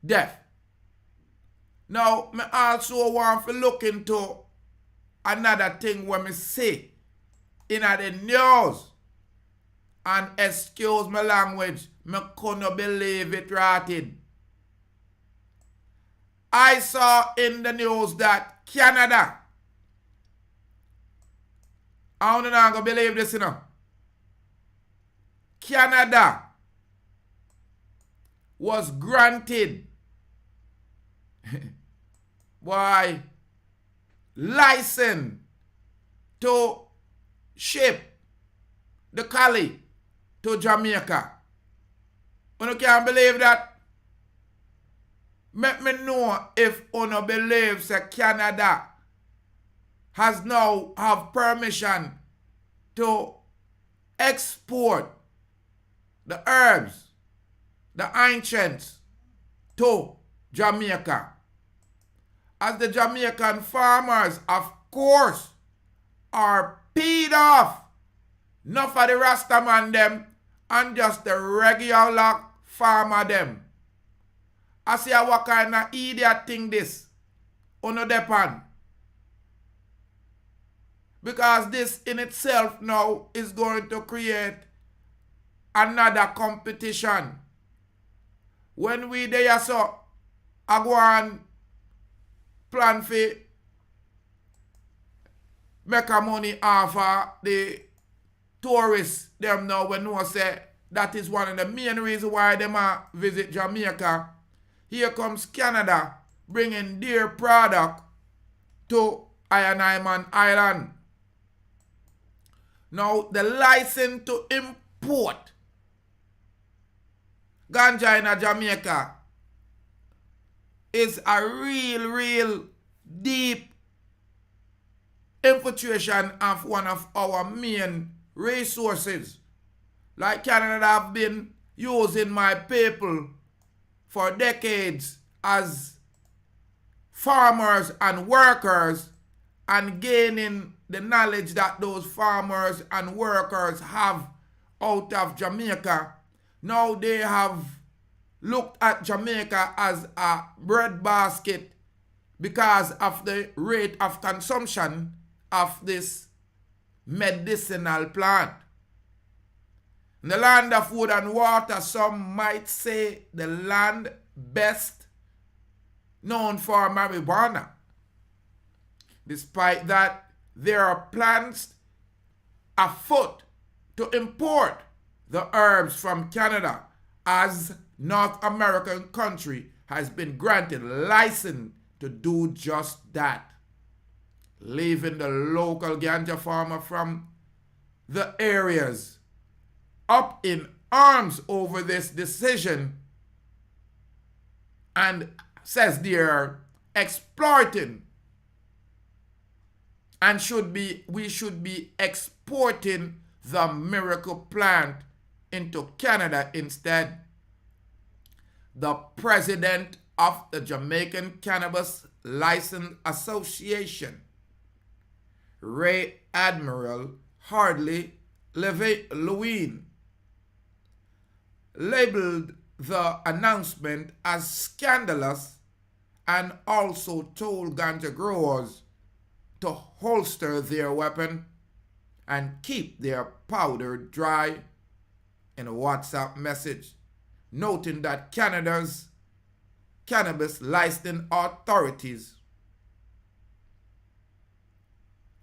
death. Now, me also want to look into another thing when me see in the news. And excuse my language, me couldn't believe it rotted. I saw in the news that Canada, I don't know, believe this, you know. Canada was granted by license to ship the Cali to Jamaica. You can't believe that? Let me know if you believe that Canada has now have permission to export the herbs, the ancients, to Jamaica. As the Jamaican farmers, of course, are paid off. Not for the Rastaman them and just the regular farmer them. I see what kind of idiot thing this on the depend. Because this in itself now is going to create another competition. When we there so I go and plan for make a money off of the tourists them now when no say that is one of the main reasons why them visit Jamaica. Here comes Canada bringing their product to Iron Island. Now the license to import ganja in Jamaica is a real deep infiltration of one of our main resources. Like Canada have been using my people for decades as farmers and workers and gaining the knowledge that those farmers and workers have out of Jamaica. Now they have looked at Jamaica as a breadbasket because of the rate of consumption of this medicinal plant. In the land of food and water, some might say the land best known for marijuana. Despite that, there are plans afoot to import the herbs from Canada, as North American country has been granted license to do just that, leaving the local ganja farmer from the areas up in arms over this decision and says they are exploiting and we should be exporting the miracle plant into Canada instead. The president of the Jamaican Cannabis Licensing Association, Rear Admiral Hardly Lewin, labeled the announcement as scandalous and also told ganja growers to holster their weapon and keep their powder dry in a WhatsApp message, noting that Canada's Cannabis Licensing Authorities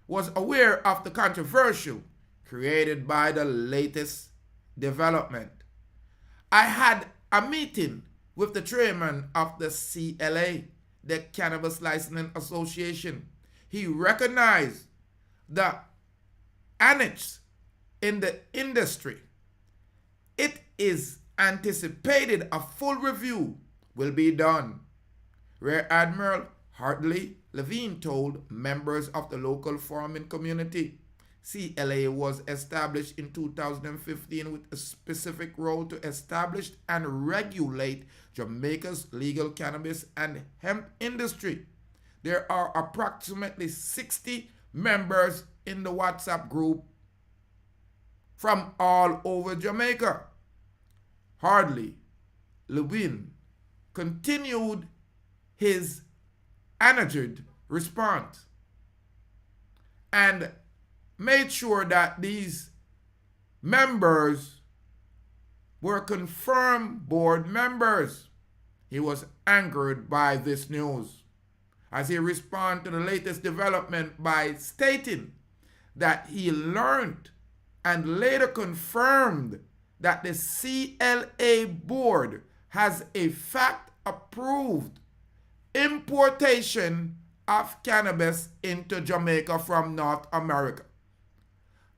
was aware of the controversy created by the latest development. I had a meeting with the chairman of the CLA, the Cannabis Licensing Association. He recognized the annex in the industry. It is anticipated a full review will be done. Rear Admiral Hartley Levine told members of the local farming community. CLA was established in 2015 with a specific role to establish and regulate Jamaica's legal cannabis and hemp industry. There are approximately 60 members in the WhatsApp group from all over Jamaica. Hardly Lewin continued his energetic response and made sure that these members were confirmed board members. He was angered by this news as he responded to the latest development by stating that he learned and later confirmed that the CLA board has a fact-approved importation of cannabis into Jamaica from North America.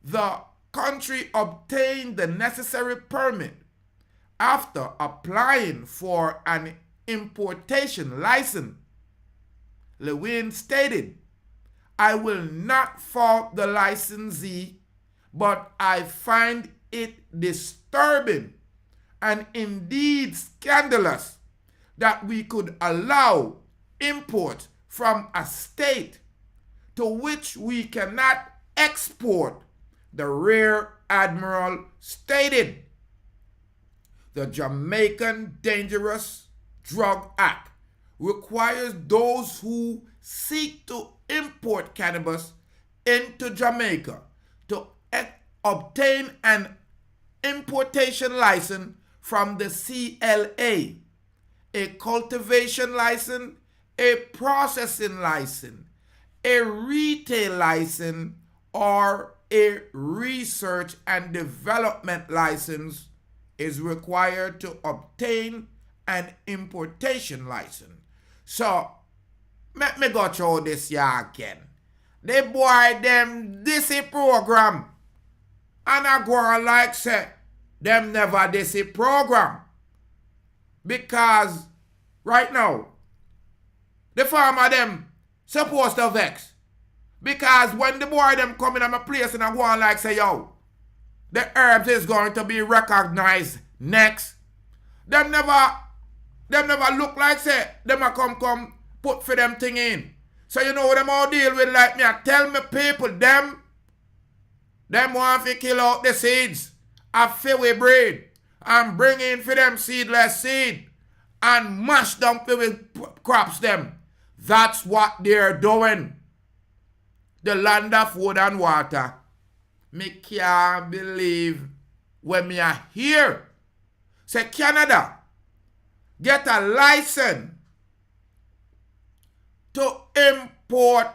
The country obtained the necessary permit after applying for an importation license. Lewin stated, "I will not fault the licensee, but I find it disturbing and indeed scandalous that we could allow import from a state to which we cannot export," the Rear Admiral stated. The Jamaican Dangerous Drug Act requires those who seek to import cannabis into Jamaica to obtain an importation license from the CLA, a cultivation license, a processing license, a retail license, or a research and development license is required to obtain an importation license. So, let me go through this here again. The boy them this program, and I go on like say, them never this program. Because right now, the farmer them supposed to vex. Because when the boy them come in my place and I go on like say, yo, the herbs is going to be recognized next. Them never look like say, them a come put for them thing in. So you know what them all deal with like me. I tell me people, them want to kill out the seeds of we breed and bring in for them seedless seed and mash them with crops them. That's what they're doing. The land of wood and water. Me can't believe when me are here. Say Canada get a license to import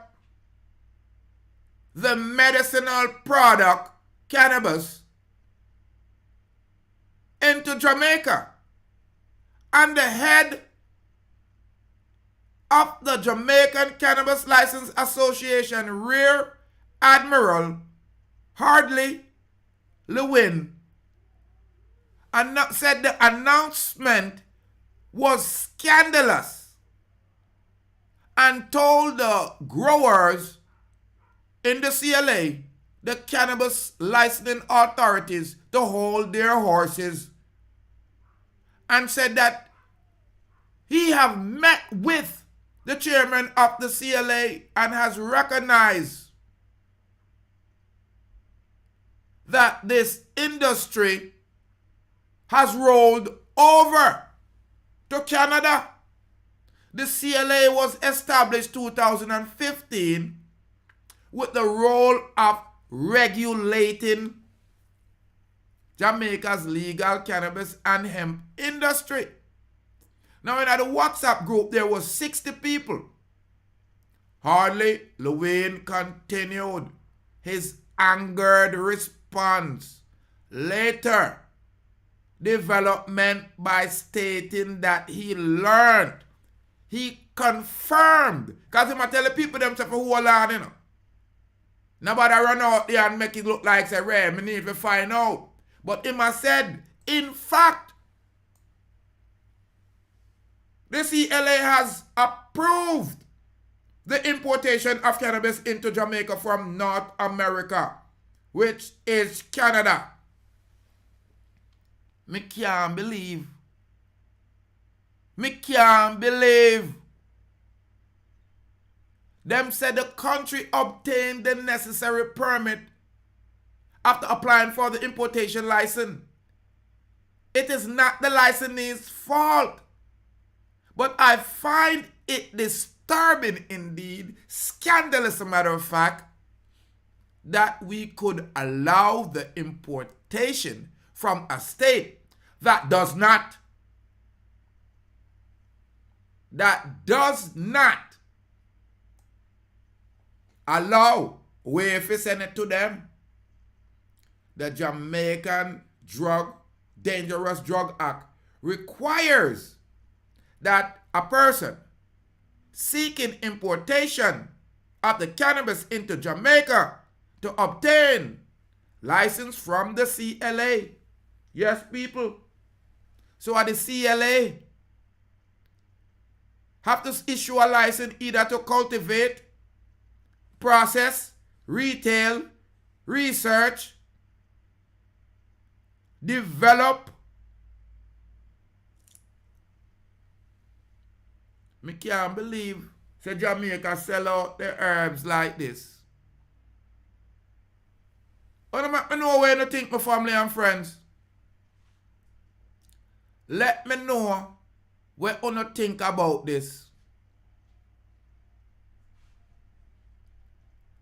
the medicinal product cannabis into Jamaica. And the head of the Jamaican Cannabis Licensing Association, Rear Admiral Hardly Lewin, said the announcement was scandalous and told the growers in the CLA, the Cannabis Licensing Authorities, to hold their horses, and said that he have met with the chairman of the CLA and has recognized that this industry has rolled over to Canada. The CLA was established 2015 with the role of regulating Jamaica's legal cannabis and hemp industry. Now in the WhatsApp group there was 60 people. Hardly Lewin continued his angered response later development by stating that he learned, he confirmed, because he might tell the people themselves who are on, you know. Nobody run out there and make it look like say, Ray, me need to find out. But him has said, in fact, the CLA has approved the importation of cannabis into Jamaica from North America, which is Canada. Me can't believe. Me can't believe. Them said the country obtained the necessary permit after applying for the importation license. It is not the licensee's fault But I find it disturbing indeed, scandalous, as a matter of fact, that we could allow the importation from a state that does not allow way if you send it to them. The Jamaican Dangerous Drug Act requires that a person seeking importation of the cannabis into Jamaica to obtain license from the CLA. Yes, people. So at the CLA have to issue a license either to cultivate, process, retail, research, develop. Me can't believe say Jamaica sell out the herbs like this. But I know where you think, my family and friends. Let me know what you think about this.